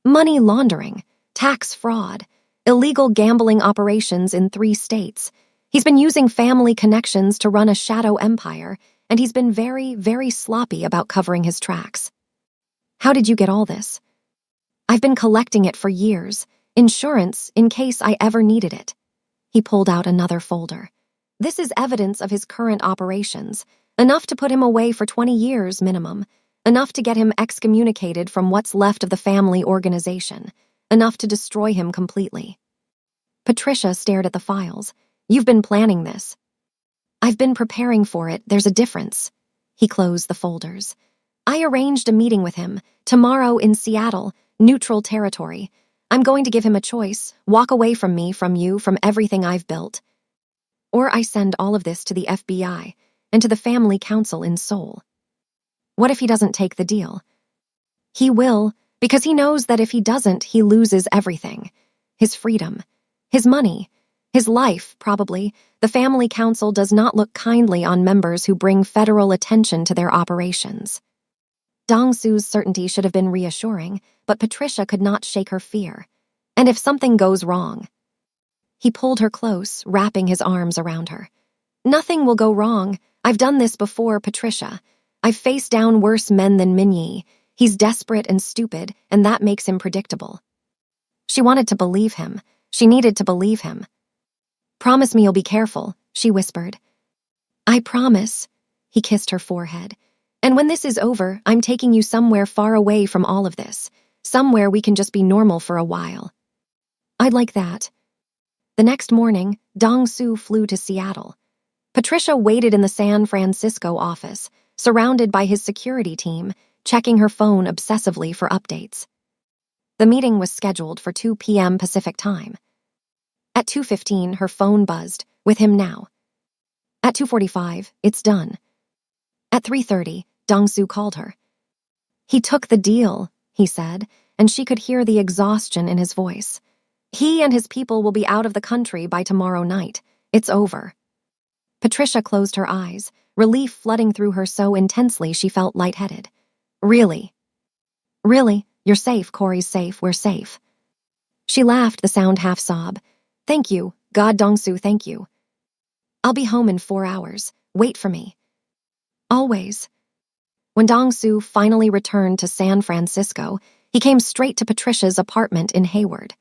Money laundering, tax fraud, illegal gambling operations in 3 states. He's been using family connections to run a shadow empire, and he's been very, very sloppy about covering his tracks. How did you get all this? I've been collecting it for years. Insurance, in case I ever needed it. He pulled out another folder. This is evidence of his current operations, enough to put him away for 20 years minimum, enough to get him excommunicated from what's left of the family organization, enough to destroy him completely. Patricia stared at the files. You've been planning this. I've been preparing for it, there's a difference. He closed the folders. I arranged a meeting with him, tomorrow in Seattle, neutral territory. I'm going to give him a choice, walk away from me, from you, from everything I've built. Or I send all of this to the FBI and to the family council in Seoul. What if he doesn't take the deal? He will, because he knows that if he doesn't, he loses everything. His freedom, his money, his life, probably. The family council does not look kindly on members who bring federal attention to their operations. Dong-soo's certainty should have been reassuring, but Patricia could not shake her fear. And if something goes wrong? He pulled her close, wrapping his arms around her. Nothing will go wrong. I've done this before, Patricia. I've faced down worse men than Minyi. He's desperate and stupid, and that makes him predictable. She wanted to believe him. She needed to believe him. Promise me you'll be careful, she whispered. I promise. He kissed her forehead. And when this is over, I'm taking you somewhere far away from all of this. Somewhere we can just be normal for a while. I'd like that. The next morning, Dong-soo flew to Seattle. Patricia waited in the San Francisco office, surrounded by his security team, checking her phone obsessively for updates. The meeting was scheduled for 2 p.m. Pacific time. At 2:15, her phone buzzed, with him now. At 2:45, it's done. At 3:30, Dong-soo called her. He took the deal, he said, and she could hear the exhaustion in his voice. He and his people will be out of the country by tomorrow night. It's over. Patricia closed her eyes, relief flooding through her so intensely she felt lightheaded. Really? Really? You're safe, Corey's safe, we're safe. She laughed, the sound half-sob. Thank you, God Dong-soo, thank you. I'll be home in 4 hours. Wait for me. Always. When Dong-soo finally returned to San Francisco, he came straight to Patricia's apartment in Hayward.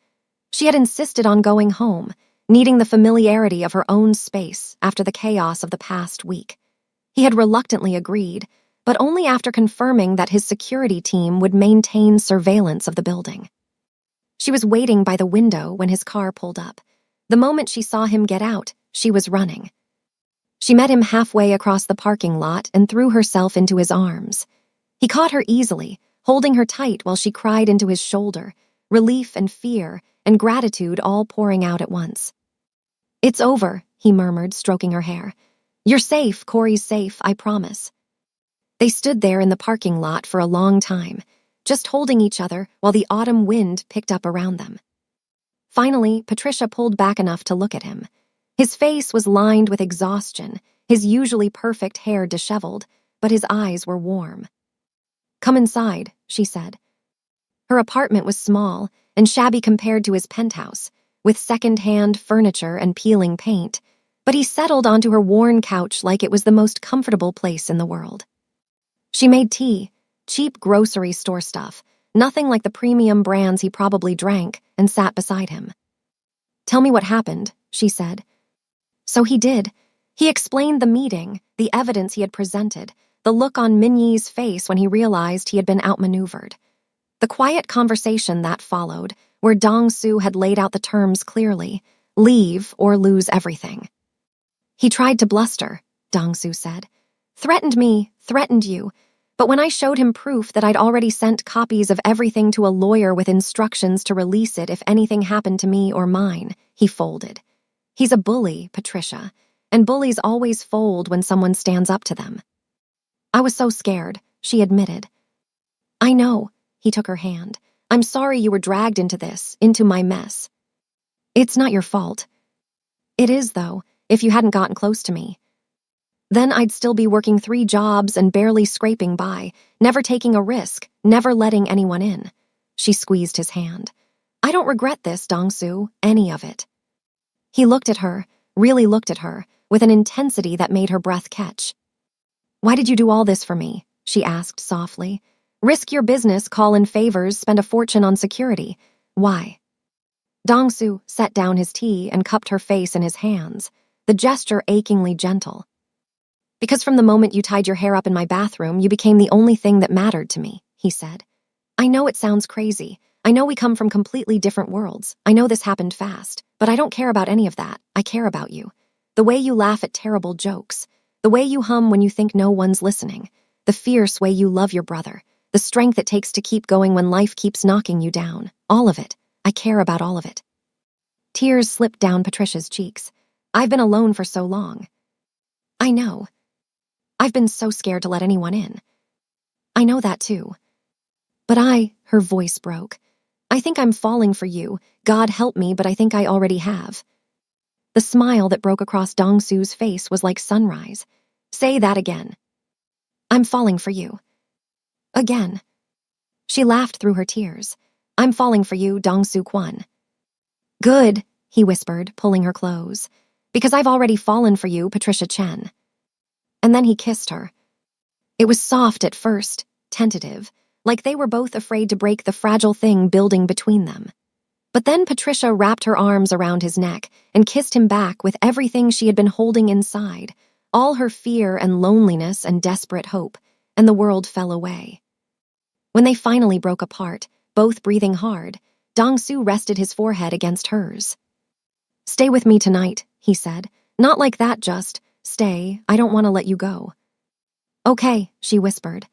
She had insisted on going home, needing the familiarity of her own space after the chaos of the past week. He had reluctantly agreed, but only after confirming that his security team would maintain surveillance of the building. She was waiting by the window when his car pulled up. The moment she saw him get out, she was running. She met him halfway across the parking lot and threw herself into his arms. He caught her easily, holding her tight while she cried into his shoulder, relief and fear and gratitude all pouring out at once. It's over, he murmured, stroking her hair. You're safe, Corey's safe, I promise. They stood there in the parking lot for a long time, just holding each other while the autumn wind picked up around them. Finally, Patricia pulled back enough to look at him. His face was lined with exhaustion, his usually perfect hair disheveled, but his eyes were warm. Come inside, she said. Her apartment was small and shabby compared to his penthouse, with second-hand furniture and peeling paint, but he settled onto her worn couch like it was the most comfortable place in the world. She made tea, cheap grocery store stuff, nothing like the premium brands he probably drank, and sat beside him. Tell me what happened, she said. So he did. He explained the meeting, the evidence he had presented, the look on Minyi's face when he realized he had been outmaneuvered. The quiet conversation that followed, where Dong-soo had laid out the terms clearly, leave or lose everything. He tried to bluster. Dong-su said. Threatened me, threatened you. But when I showed him proof that I'd already sent copies of everything to a lawyer with instructions to release it if anything happened to me or mine, he folded. He's a bully, Patricia, and bullies always fold when someone stands up to them. I was so scared, she admitted. I know, he took her hand. I'm sorry you were dragged into this, into my mess. It's not your fault. It is, though, if you hadn't gotten close to me. Then I'd still be working 3 jobs and barely scraping by, never taking a risk, never letting anyone in. She squeezed his hand. I don't regret this, Dong-su, any of it. He looked at her, really looked at her, with an intensity that made her breath catch. Why did you do all this for me? She asked softly. Risk your business, call in favors, spend a fortune on security. Why? Dong-su set down his tea and cupped her face in his hands, the gesture achingly gentle. Because from the moment you tied your hair up in my bathroom, you became the only thing that mattered to me, he said. I know it sounds crazy. I know we come from completely different worlds. I know this happened fast, but I don't care about any of that. I care about you. The way you laugh at terrible jokes, the way you hum when you think no one's listening, the fierce way you love your brother, the strength it takes to keep going when life keeps knocking you down. All of it. I care about all of it. Tears slipped down Patricia's cheeks. I've been alone for so long. I know. I've been so scared to let anyone in. I know that too. But her voice broke. I think I'm falling for you. God help me, but I think I already have. The smile that broke across Dong-su's face was like sunrise. Say that again. I'm falling for you. Again. She laughed through her tears. I'm falling for you, Dong-su Kwon. Good, he whispered, pulling her close. Because I've already fallen for you, Patricia Chen. And then he kissed her. It was soft at first, tentative, like they were both afraid to break the fragile thing building between them. But then Patricia wrapped her arms around his neck and kissed him back with everything she had been holding inside, all her fear and loneliness and desperate hope, and the world fell away. When they finally broke apart, both breathing hard, Dong-su rested his forehead against hers. Stay with me tonight, he said. Not like that, just stay. I don't want to let you go. Okay, she whispered.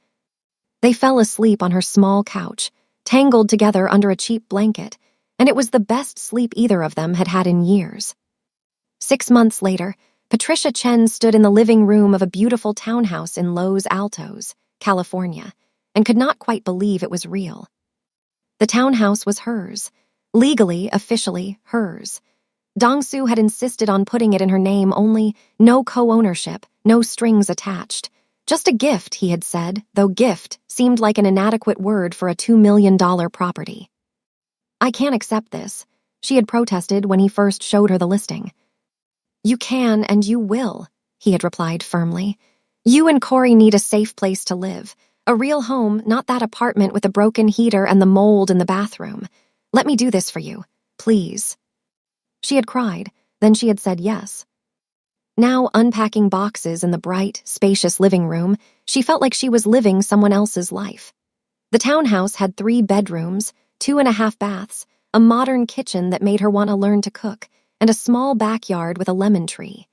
They fell asleep on her small couch, tangled together under a cheap blanket, and it was the best sleep either of them had had in years. 6 months later, Patricia Chen stood in the living room of a beautiful townhouse in Los Altos, California, and could not quite believe it was real. The townhouse was hers, legally, officially hers. Dong-su had insisted on putting it in her name only, no co-ownership, no strings attached. Just a gift, he had said, though gift seemed like an inadequate word for a $2 million property. I can't accept this, she had protested when he first showed her the listing. You can and you will, he had replied firmly. You and Corey need a safe place to live, a real home, not that apartment with a broken heater and the mold in the bathroom. Let me do this for you, please. She had cried, then she had said yes. Now, unpacking boxes in the bright, spacious living room, she felt like she was living someone else's life. The townhouse had 3 bedrooms, 2.5 baths, a modern kitchen that made her want to learn to cook, and a small backyard with a lemon tree.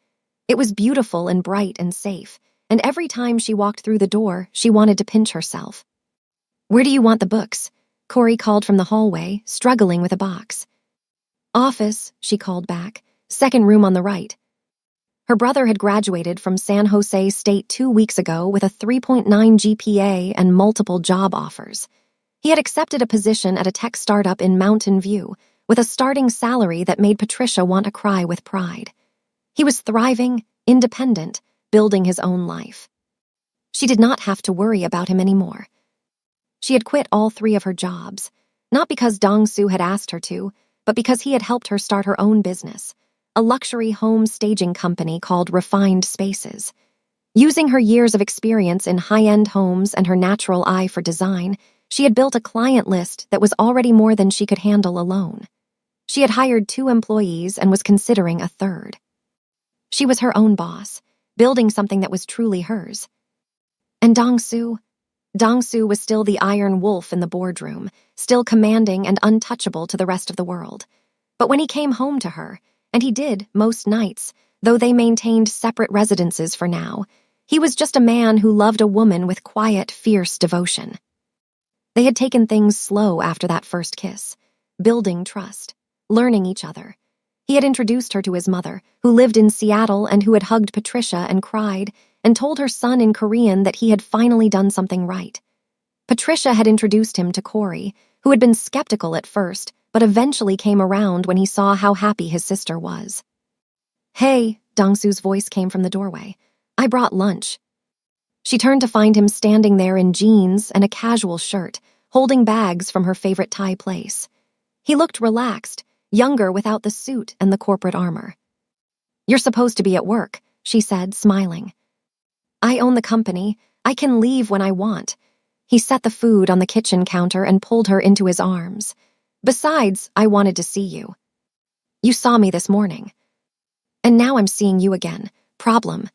It was beautiful and bright and safe, and every time she walked through the door, she wanted to pinch herself. Where do you want the books? Corey called from the hallway, struggling with a box. Office, she called back. 2nd room on the right. Her brother had graduated from San Jose State 2 weeks ago with a 3.9 GPA and multiple job offers. He had accepted a position at a tech startup in Mountain View, with a starting salary that made Patricia want to cry with pride. He was thriving, independent, building his own life. She did not have to worry about him anymore. She had quit all 3 of her jobs, not because Dong-su had asked her to, but because he had helped her start her own business, a luxury home staging company called Refined Spaces. Using her years of experience in high-end homes and her natural eye for design, she had built a client list that was already more than she could handle alone. She had hired 2 employees and was considering a 3rd. She was her own boss, building something that was truly hers. And Dong-su was still the iron wolf in the boardroom, still commanding and untouchable to the rest of the world. But when he came home to her, and he did most nights, Though they maintained separate residences for now, he was just a man who loved a woman with quiet, fierce devotion. They had taken things slow after that first kiss, building trust, learning each other. He had introduced her to his mother, who lived in Seattle and who had hugged Patricia and cried and told her son in Korean that he had finally done something right. Patricia had introduced him to Corey, who had been skeptical at first, but eventually came around when he saw how happy his sister was. "Hey," Dongsu's voice came from the doorway. "I brought lunch." She turned to find him standing there in jeans and a casual shirt, holding bags from her favorite Thai place. He looked relaxed, younger without the suit and the corporate armor. "You're supposed to be at work," she said, smiling. "I own the company. I can leave when I want." He set the food on the kitchen counter and pulled her into his arms. "Besides, I wanted to see you. You saw me this morning. And now I'm seeing you again. Problem."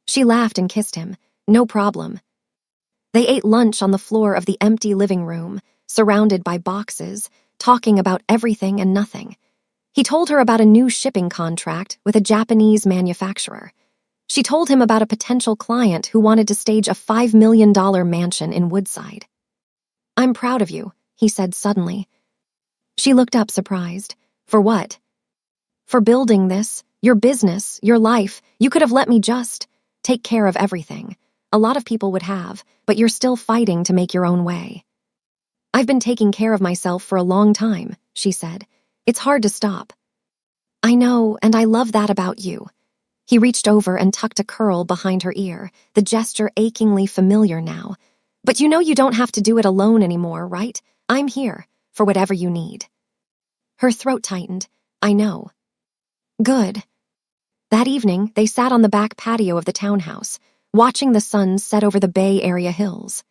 She laughed and kissed him. "No problem." They ate lunch on the floor of the empty living room, surrounded by boxes, talking about everything and nothing. He told her about a new shipping contract with a Japanese manufacturer. She told him about a potential client who wanted to stage a $5 million mansion in Woodside. "I'm proud of you," he said suddenly. She looked up surprised. "For what?" "For building this, your business, your life. You could have let me just take care of everything. A lot of people would have, but you're still fighting to make your own way." "I've been taking care of myself for a long time," she said. "It's hard to stop." "I know, and I love that about you." He reached over and tucked a curl behind her ear, the gesture achingly familiar now. "But you know you don't have to do it alone anymore, right? I'm here, for whatever you need." Her throat tightened. "I know." "Good." That evening, they sat on the back patio of the townhouse, watching the sun set over the Bay Area hills.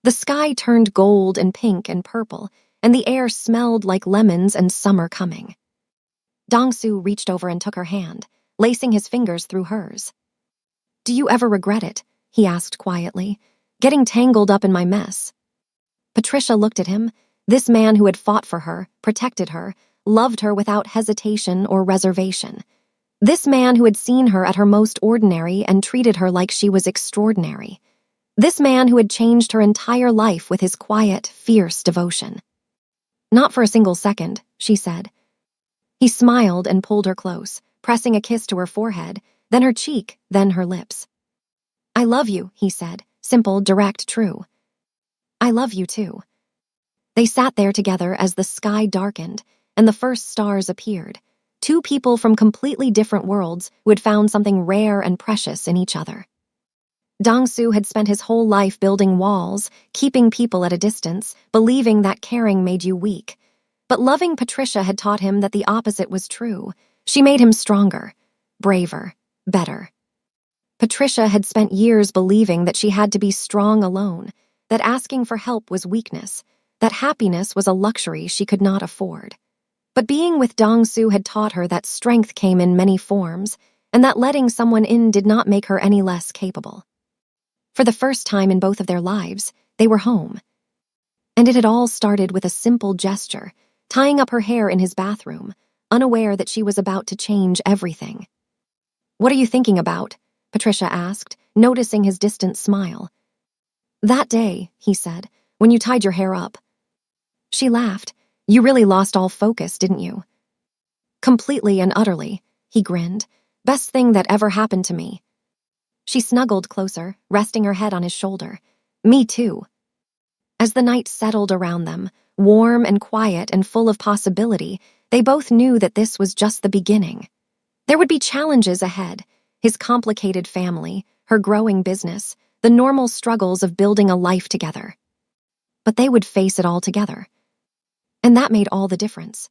The sky turned gold and pink and purple, and the air smelled like lemons and summer coming. Dongsu reached over and took her hand, lacing his fingers through hers. "Do you ever regret it?" he asked quietly. "Getting tangled up in my mess?" Patricia looked at him, this man who had fought for her, protected her, loved her without hesitation or reservation. This man who had seen her at her most ordinary and treated her like she was extraordinary. This man who had changed her entire life with his quiet, fierce devotion. "Not for a single second," she said. He smiled and pulled her close, pressing a kiss to her forehead, then her cheek, then her lips. "I love you," he said, simple, direct, true. "I love you too." They sat there together as the sky darkened and the first stars appeared, two people from completely different worlds who had found something rare and precious in each other. Dongsu had spent his whole life building walls, keeping people at a distance, believing that caring made you weak. But loving Patricia had taught him that the opposite was true. She made him stronger, braver, better. Patricia had spent years believing that she had to be strong alone, that asking for help was weakness, that happiness was a luxury she could not afford. But being with Dongsu had taught her that strength came in many forms, and that letting someone in did not make her any less capable. For the first time in both of their lives, they were home. And it had all started with a simple gesture, tying up her hair in his bathroom, unaware that she was about to change everything. "What are you thinking about?" Patricia asked, noticing his distant smile. "That day," he said, "when you tied your hair up." She laughed. "You really lost all focus, didn't you?" "Completely and utterly," he grinned. "Best thing that ever happened to me." She snuggled closer, resting her head on his shoulder. "Me too." As the night settled around them, warm and quiet and full of possibility, they both knew that this was just the beginning. There would be challenges ahead, his complicated family, her growing business, the normal struggles of building a life together. But they would face it all together. And that made all the difference.